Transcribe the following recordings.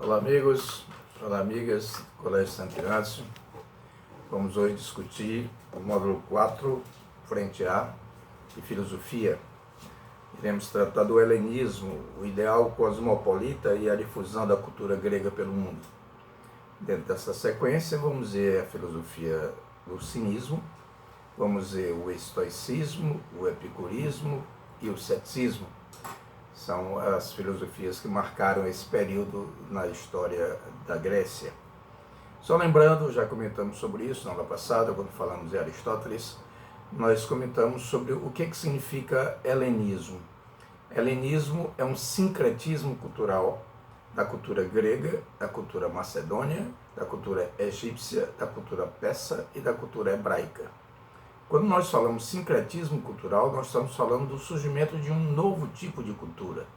Olá amigos, olá amigas do Colégio Santo Inácio. Vamos hoje discutir o módulo 4, frente A, de filosofia. Iremos tratar do helenismo, o ideal cosmopolita e a difusão da cultura grega pelo mundo. Dentro dessa sequência vamos ver a filosofia do cinismo, vamos ver o estoicismo, o epicurismo e o ceticismo. São as filosofias que marcaram esse período na história da Grécia. Só lembrando, já comentamos sobre isso na aula passada, quando falamos de Aristóteles, nós comentamos sobre o que significa helenismo. Helenismo é um sincretismo cultural da cultura grega, da cultura macedônia, da cultura egípcia, da cultura persa e da cultura hebraica. Quando nós falamos sincretismo cultural, nós estamos falando do surgimento de um novo tipo de cultura,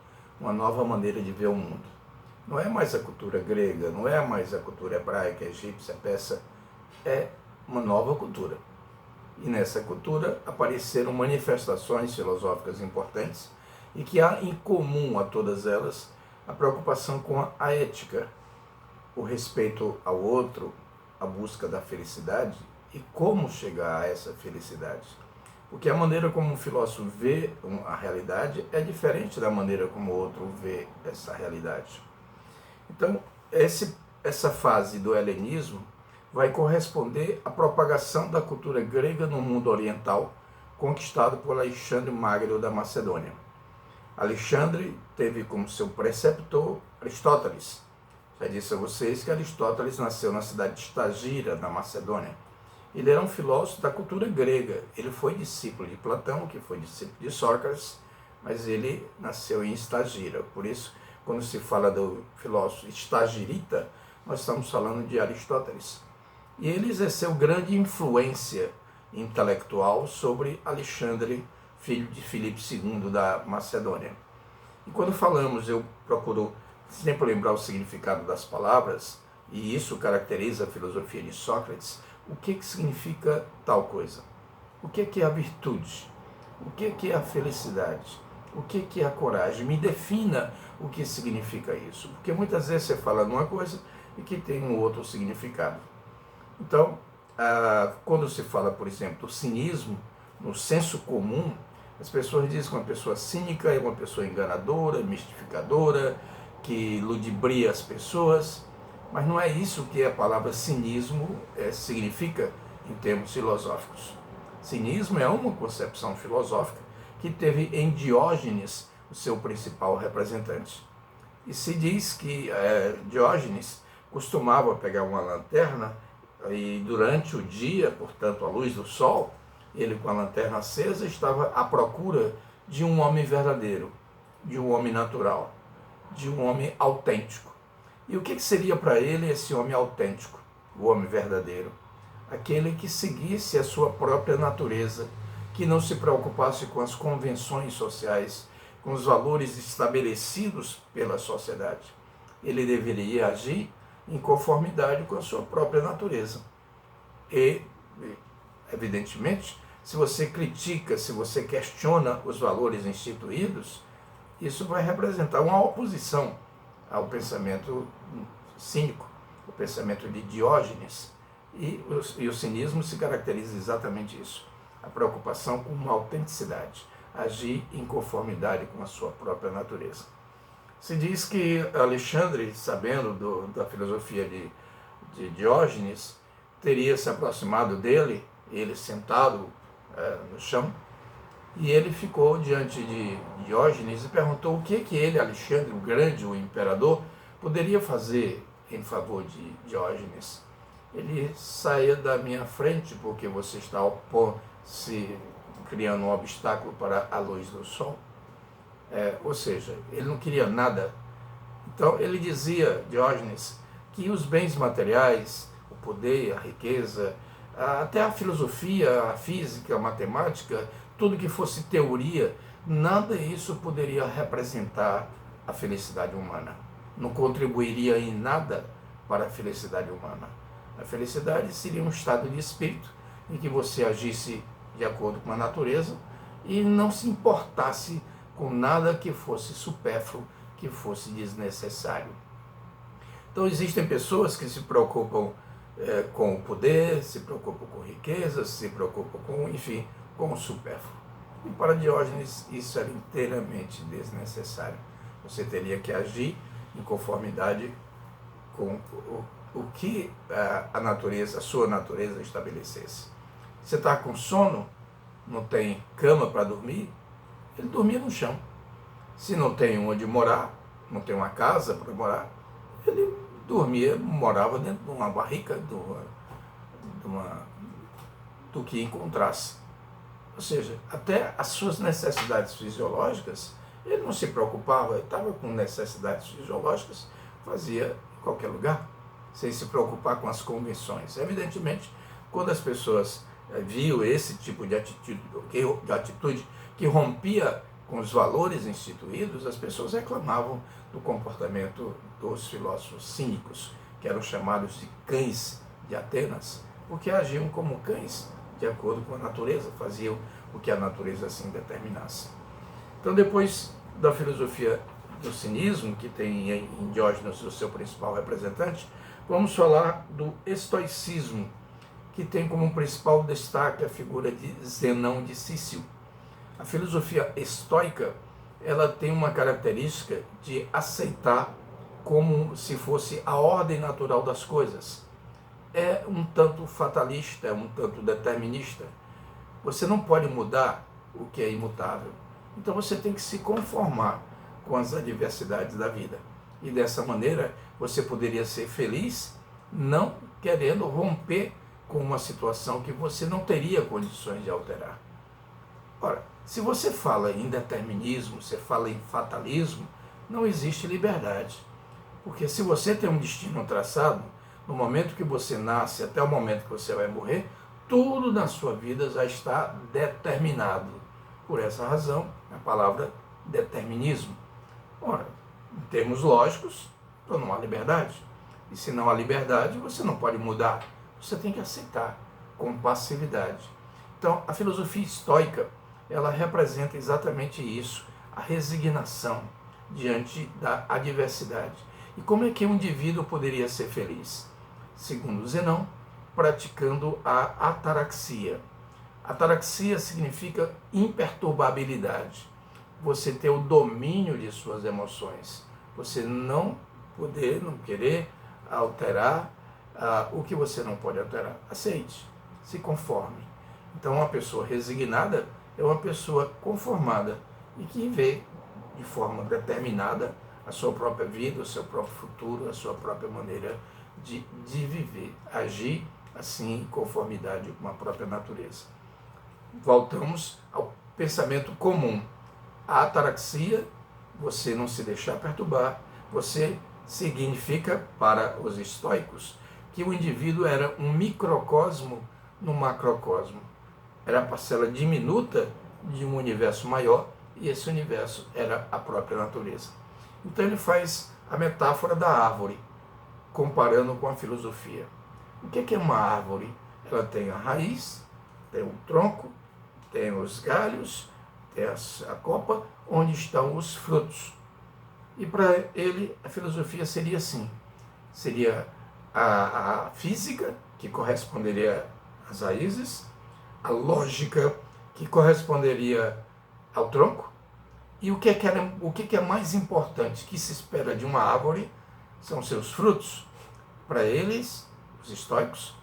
uma nova maneira de ver o mundo. Não é mais a cultura grega, não é mais a cultura hebraica, egípcia, persa, é uma nova cultura. E nessa cultura apareceram manifestações filosóficas importantes e que há em comum a todas elas a preocupação com a ética, o respeito ao outro, a busca da felicidade e como chegar a essa felicidade. Porque a maneira como um filósofo vê a realidade é diferente da maneira como o outro vê essa realidade. Então, essa fase do helenismo vai corresponder à propagação da cultura grega no mundo oriental, conquistado por Alexandre Magno da Macedônia. Alexandre teve como seu preceptor Aristóteles. Já disse a vocês que Aristóteles nasceu na cidade de Stagira, na Macedônia. Ele era um filósofo da cultura grega. Ele foi discípulo de Platão, que foi discípulo de Sócrates, mas ele nasceu em Stagira. Por isso, quando se fala do filósofo estagirita, nós estamos falando de Aristóteles. E ele exerceu grande influência intelectual sobre Alexandre, filho de Filipe II da Macedônia. E quando falamos, eu procuro sempre lembrar o significado das palavras, e isso caracteriza a filosofia de Sócrates. O que significa tal coisa? O que é a virtude? O que é a felicidade? O que é a coragem? Me defina o que significa isso. Porque muitas vezes você fala numa coisa e que tem um outro significado. Então, quando se fala, por exemplo, do cinismo, no senso comum, as pessoas dizem que uma pessoa cínica é uma pessoa enganadora, mistificadora, que ludibria as pessoas. Mas não é isso que a palavra cinismo significa em termos filosóficos. Cinismo é uma concepção filosófica que teve em Diógenes o seu principal representante. E se diz que Diógenes costumava pegar uma lanterna e durante o dia, portanto, à luz do sol, ele com a lanterna acesa estava à procura de um homem verdadeiro, de um homem natural, de um homem autêntico. E o que seria para ele esse homem autêntico, o homem verdadeiro? Aquele que seguisse a sua própria natureza, que não se preocupasse com as convenções sociais, com os valores estabelecidos pela sociedade. Ele deveria agir em conformidade com a sua própria natureza. E, evidentemente, se você critica, se você questiona os valores instituídos, isso vai representar uma oposição ao pensamento cínico, o pensamento de Diógenes. E o cinismo se caracteriza exatamente isso, a preocupação com uma autenticidade, agir em conformidade com a sua própria natureza. Se diz que Alexandre, sabendo da filosofia de Diógenes, teria se aproximado dele, ele sentado no chão, e ele ficou diante de Diógenes e perguntou o que ele, Alexandre, o grande, o imperador, poderia fazer em favor de Diógenes. Ele saia da minha frente porque você está se criando um obstáculo para a luz do sol. Ou seja, ele não queria nada. Então ele dizia, Diógenes, que os bens materiais, o poder, a riqueza, até a filosofia, a física, a matemática, tudo que fosse teoria, nada disso poderia representar a felicidade humana. Não contribuiria em nada para a felicidade humana. A felicidade seria um estado de espírito em que você agisse de acordo com a natureza e não se importasse com nada que fosse supérfluo, que fosse desnecessário. Então existem pessoas que se preocupam com o poder, se preocupam com riquezas, se preocupam com, enfim, com o supérfluo. E para Diógenes isso era inteiramente desnecessário. Você teria que agir em conformidade com o que a natureza, a sua natureza estabelecesse. Você está com sono, não tem cama para dormir, ele dormia no chão. Se não tem onde morar, não tem uma casa para morar, ele morava dentro de uma barrica do que encontrasse. Ou seja, até as suas necessidades fisiológicas, ele não se preocupava, ele estava com necessidades fisiológicas, fazia em qualquer lugar, sem se preocupar com as convenções. Evidentemente, quando as pessoas viam esse tipo de atitude que rompia com os valores instituídos, as pessoas reclamavam do comportamento dos filósofos cínicos, que eram chamados de cães de Atenas, porque agiam como cães, de acordo com a natureza, faziam o que a natureza assim determinasse. Então, depois da filosofia do cinismo, que tem em Diógenes o seu principal representante, vamos falar do estoicismo, que tem como principal destaque a figura de Zenão de Cício. A filosofia estoica, ela tem uma característica de aceitar como se fosse a ordem natural das coisas. É um tanto fatalista, é um tanto determinista. Você não pode mudar o que é imutável. Então você tem que se conformar com as adversidades da vida. E dessa maneira você poderia ser feliz, não querendo romper com uma situação que você não teria condições de alterar. Ora, se você fala em determinismo, você fala em fatalismo, não existe liberdade. Porque se você tem um destino traçado, no momento que você nasce até o momento que você vai morrer, tudo na sua vida já está determinado. Por essa razão, a palavra determinismo. Ora, em termos lógicos, então não há liberdade. E se não há liberdade, você não pode mudar. Você tem que aceitar com passividade. Então, a filosofia estoica, ela representa exatamente isso, a resignação diante da adversidade. E como é que um indivíduo poderia ser feliz? Segundo Zenão, praticando a ataraxia. Ataraxia significa imperturbabilidade. Você ter o domínio de suas emoções. Você não querer alterar o que você não pode alterar. Aceite, se conforme. Então, uma pessoa resignada é uma pessoa conformada e que vê de forma determinada a sua própria vida, o seu próprio futuro, a sua própria maneira de viver, agir assim em conformidade com a própria natureza. Voltamos ao pensamento comum. A ataraxia, você não se deixar perturbar, você significa para os estoicos que o indivíduo era um microcosmo no macrocosmo. Era a parcela diminuta de um universo maior e esse universo era a própria natureza. Então ele faz a metáfora da árvore, comparando com a filosofia. O que é uma árvore? Ela tem a raiz, tem o tronco, tem os galhos, tem a copa, onde estão os frutos. E para ele a filosofia seria assim, seria a física, que corresponderia às raízes, a lógica, que corresponderia ao tronco, e o que é mais importante que se espera de uma árvore são seus frutos. Para eles, os estoicos,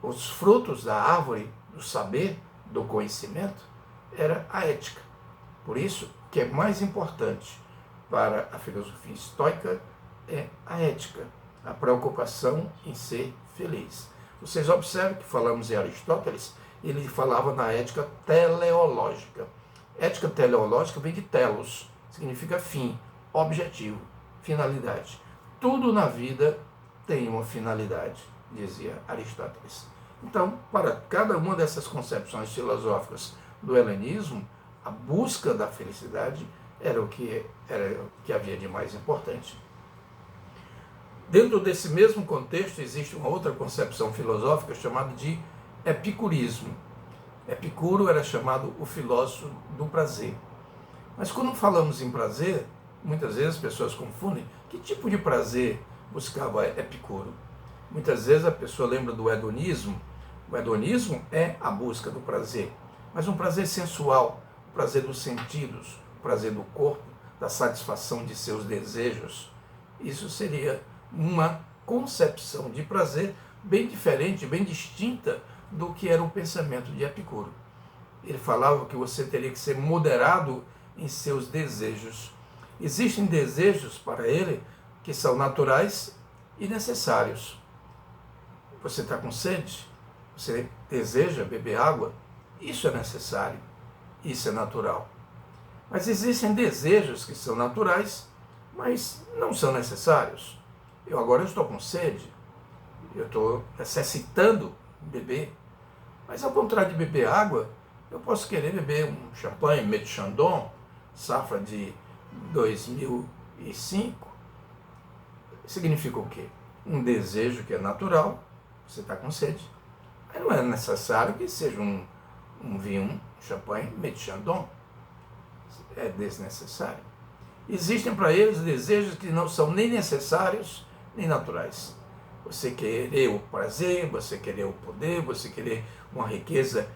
os frutos da árvore, do saber, do conhecimento, era a ética. Por isso, o que é mais importante para a filosofia estoica é a ética, a preocupação em ser feliz. Vocês observam que falamos em Aristóteles, ele falava na ética teleológica. Ética teleológica vem de telos, significa fim, objetivo, finalidade. Tudo na vida tem uma finalidade, dizia Aristóteles. Então, para cada uma dessas concepções filosóficas do helenismo, a busca da felicidade era o que havia de mais importante. Dentro desse mesmo contexto, existe uma outra concepção filosófica chamada de epicurismo. Epicuro era chamado o filósofo do prazer. Mas quando falamos em prazer, muitas vezes as pessoas confundem que tipo de prazer buscava Epicuro. Muitas vezes a pessoa lembra do hedonismo. O hedonismo é a busca do prazer, mas um prazer sensual, o prazer dos sentidos, o prazer do corpo, da satisfação de seus desejos. Isso seria uma concepção de prazer bem diferente, bem distinta do que era o pensamento de Epicuro. Ele falava que você teria que ser moderado em seus desejos. Existem desejos para ele que são naturais e necessários. Você está com sede? Você deseja beber água? Isso é necessário, isso é natural. Mas existem desejos que são naturais, mas não são necessários. Eu agora estou com sede, eu estou necessitando beber, mas ao contrário de beber água, eu posso querer beber um champanhe Met Chandon, safra de 2005. Significa o quê? Um desejo que é natural, você está com sede, mas não é necessário que seja um vinho, um champanhe Met Chandon. É desnecessário. Existem para eles desejos que não são nem necessários nem naturais. Você querer o prazer, você querer o poder, você querer uma riqueza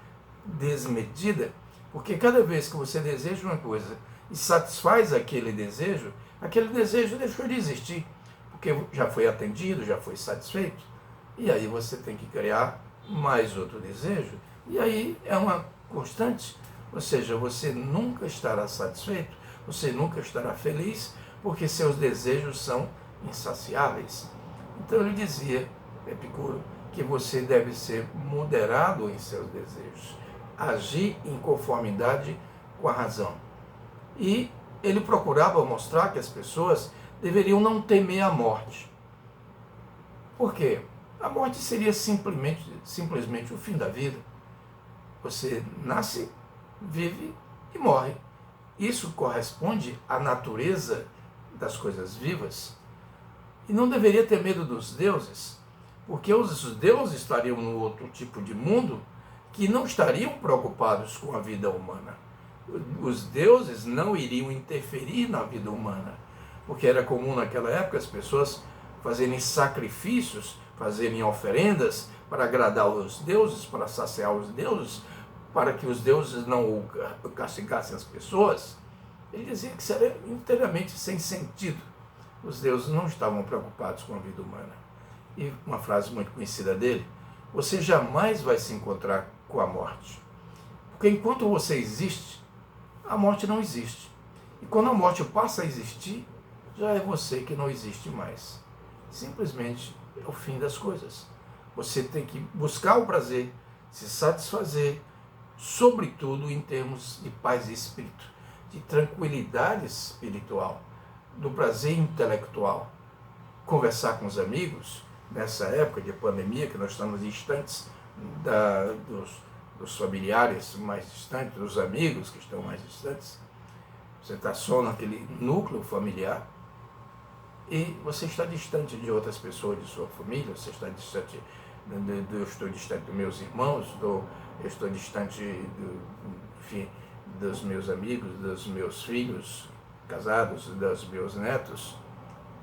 desmedida, porque cada vez que você deseja uma coisa e satisfaz aquele desejo deixou de existir, porque já foi atendido, já foi satisfeito, e aí você tem que criar mais outro desejo, e aí é uma constante, ou seja, você nunca estará satisfeito, você nunca estará feliz, porque seus desejos são insaciáveis. Então ele dizia, Epicuro, que você deve ser moderado em seus desejos, agir em conformidade com a razão. E ele procurava mostrar que as pessoas deveriam não temer a morte. Por quê? A morte seria simplesmente o fim da vida. Você nasce, vive e morre. Isso corresponde à natureza das coisas vivas. E não deveria ter medo dos deuses, porque os deuses estariam num outro tipo de mundo que não estariam preocupados com a vida humana. Os deuses não iriam interferir na vida humana, porque era comum naquela época as pessoas fazerem sacrifícios, fazerem oferendas para agradar os deuses, para saciar os deuses, para que os deuses não castigassem as pessoas. Ele dizia que isso era inteiramente sem sentido. Os deuses não estavam preocupados com a vida humana. E uma frase muito conhecida dele, você jamais vai se encontrar com a morte. Porque enquanto você existe, a morte não existe. E quando a morte passa a existir, já é você que não existe mais. Simplesmente é o fim das coisas. Você tem que buscar o prazer, se satisfazer, sobretudo em termos de paz de espírito, de tranquilidade espiritual, do prazer intelectual. Conversar com os amigos, nessa época de pandemia, que nós estamos distantes dos familiares mais distantes, dos amigos que estão mais distantes. Você está só naquele núcleo familiar e você está distante de outras pessoas de sua família, você está distante, eu estou distante dos meus irmãos, eu estou distante dos meus amigos, dos meus filhos casados, dos meus netos.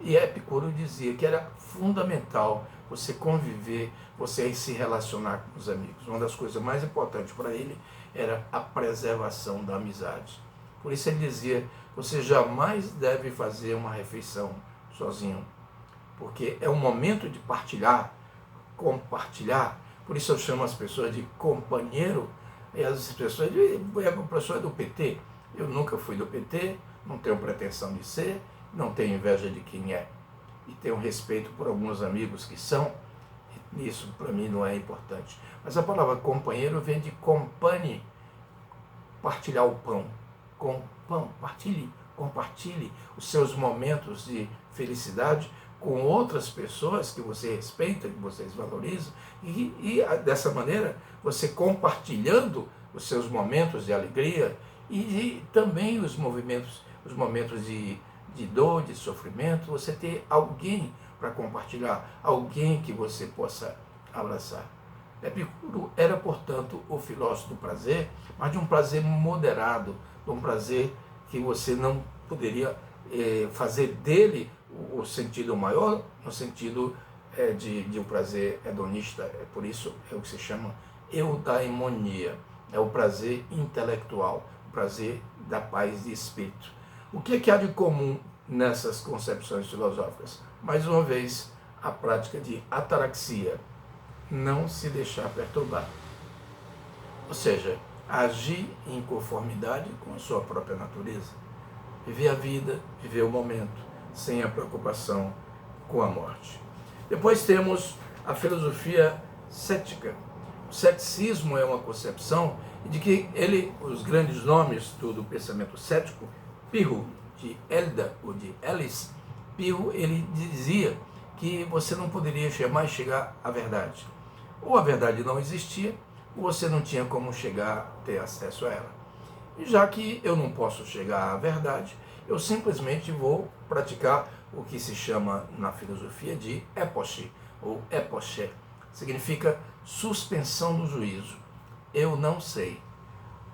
E Epicuro dizia que era fundamental você conviver, você se relacionar com os amigos. Uma das coisas mais importantes para ele era a preservação da amizade. Por isso ele dizia, você jamais deve fazer uma refeição sozinho, porque é um momento de partilhar, compartilhar. Por isso eu chamo as pessoas de companheiro, e as pessoas dizem, a pessoa é do PT. Eu nunca fui do PT, não tenho pretensão de ser, não tenho inveja de quem é. E tenho respeito por alguns amigos que são, isso para mim não é importante. Mas a palavra companheiro vem de compane, partilhar o pão. Com pão, compartilhe os seus momentos de felicidade com outras pessoas que você respeita, que vocês valorizam, e dessa maneira, você compartilhando os seus momentos de alegria e também os momentos de dor, de sofrimento, você ter alguém para compartilhar, alguém que você possa abraçar. Epicuro era, portanto, o filósofo do prazer, mas de um prazer moderado, de um prazer que você não poderia fazer dele o sentido maior, no sentido de um prazer hedonista. Por isso é o que se chama eudaimonia, é o prazer intelectual, o prazer da paz de espírito. O que é que há de comum nessas concepções filosóficas? Mais uma vez, a prática de ataraxia, não se deixar perturbar. Ou seja, agir em conformidade com a sua própria natureza. Viver a vida, viver o momento, sem a preocupação com a morte. Depois temos a filosofia cética. O ceticismo é uma concepção de que os grandes nomes do pensamento cético, Pirro, de Elda ou de Ellis, Pirro, ele dizia que você não poderia jamais chegar à verdade. Ou a verdade não existia, ou você não tinha como ter acesso a ela. E já que eu não posso chegar à verdade, eu simplesmente vou praticar o que se chama na filosofia de epoche, ou epoché. Significa suspensão do juízo. Eu não sei.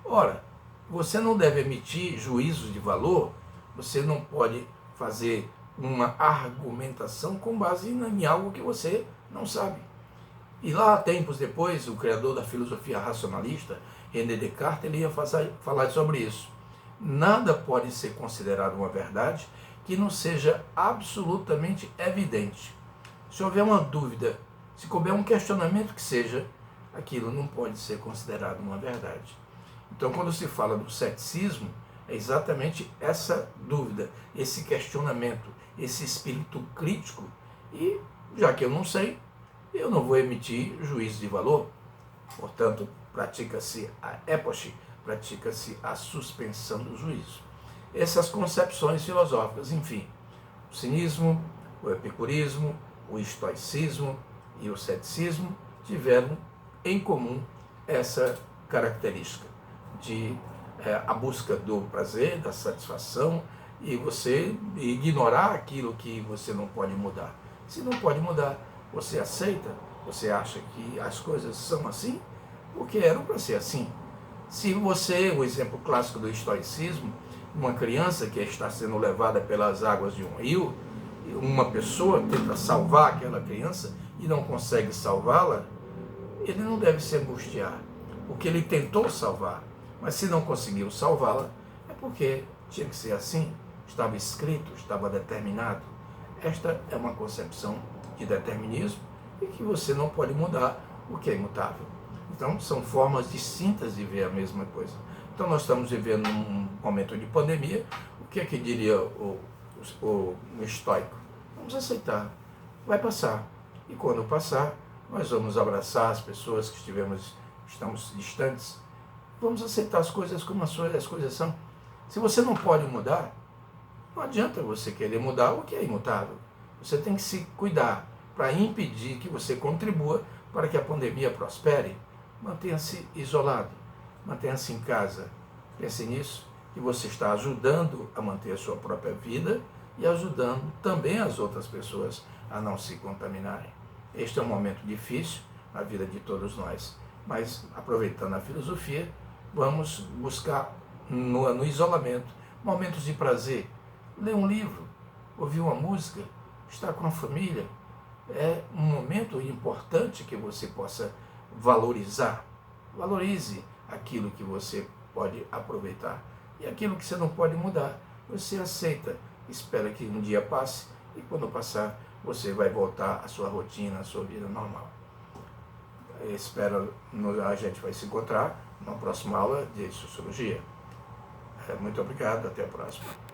Ora, você não deve emitir juízos de valor, você não pode fazer uma argumentação com base em algo que você não sabe. E lá, tempos depois, o criador da filosofia racionalista, René Descartes, ele ia falar sobre isso. Nada pode ser considerado uma verdade que não seja absolutamente evidente. Se houver uma dúvida, se couber um questionamento que seja, aquilo não pode ser considerado uma verdade. Então, quando se fala do ceticismo, é exatamente essa dúvida, esse questionamento, esse espírito crítico. E, já que eu não sei, eu não vou emitir juízo de valor. Portanto, pratica-se a epoche, pratica-se a suspensão do juízo. Essas concepções filosóficas, enfim, o cinismo, o epicurismo, o estoicismo e o ceticismo tiveram em comum essa característica de a busca do prazer, da satisfação, e você ignorar aquilo que você não pode mudar. Se não pode mudar, você aceita, você acha que as coisas são assim, porque eram para ser assim. Se você, o exemplo clássico do estoicismo, uma criança que está sendo levada pelas águas de um rio, uma pessoa tenta salvar aquela criança e não consegue salvá-la, ele não deve se angustiar, porque ele tentou salvar, mas se não conseguiu salvá-la, é porque tinha que ser assim, estava escrito, estava determinado. Esta é uma concepção de determinismo e que você não pode mudar o que é imutável. Então, são formas distintas de ver a mesma coisa. Então, nós estamos vivendo um momento de pandemia. O que é que diria o estoico? Vamos aceitar. Vai passar. E quando passar, nós vamos abraçar as pessoas que estamos distantes. Vamos aceitar as coisas como as coisas são. Se você não pode mudar, não adianta você querer mudar o que é imutável. Você tem que se cuidar para impedir que você contribua para que a pandemia prospere. Mantenha-se isolado, mantenha-se em casa. Pense nisso, que você está ajudando a manter a sua própria vida e ajudando também as outras pessoas a não se contaminarem. Este é um momento difícil na vida de todos nós, mas aproveitando a filosofia, vamos buscar no isolamento momentos de prazer. Ler um livro, ouvir uma música, estar com a família, é um momento importante que você possa valorizar. Valorize aquilo que você pode aproveitar. E aquilo que você não pode mudar, você aceita. Espera que um dia passe e quando passar, você vai voltar à sua rotina, à sua vida normal. Espero a gente vai se encontrar na próxima aula de Sociologia. Muito obrigado, até a próxima.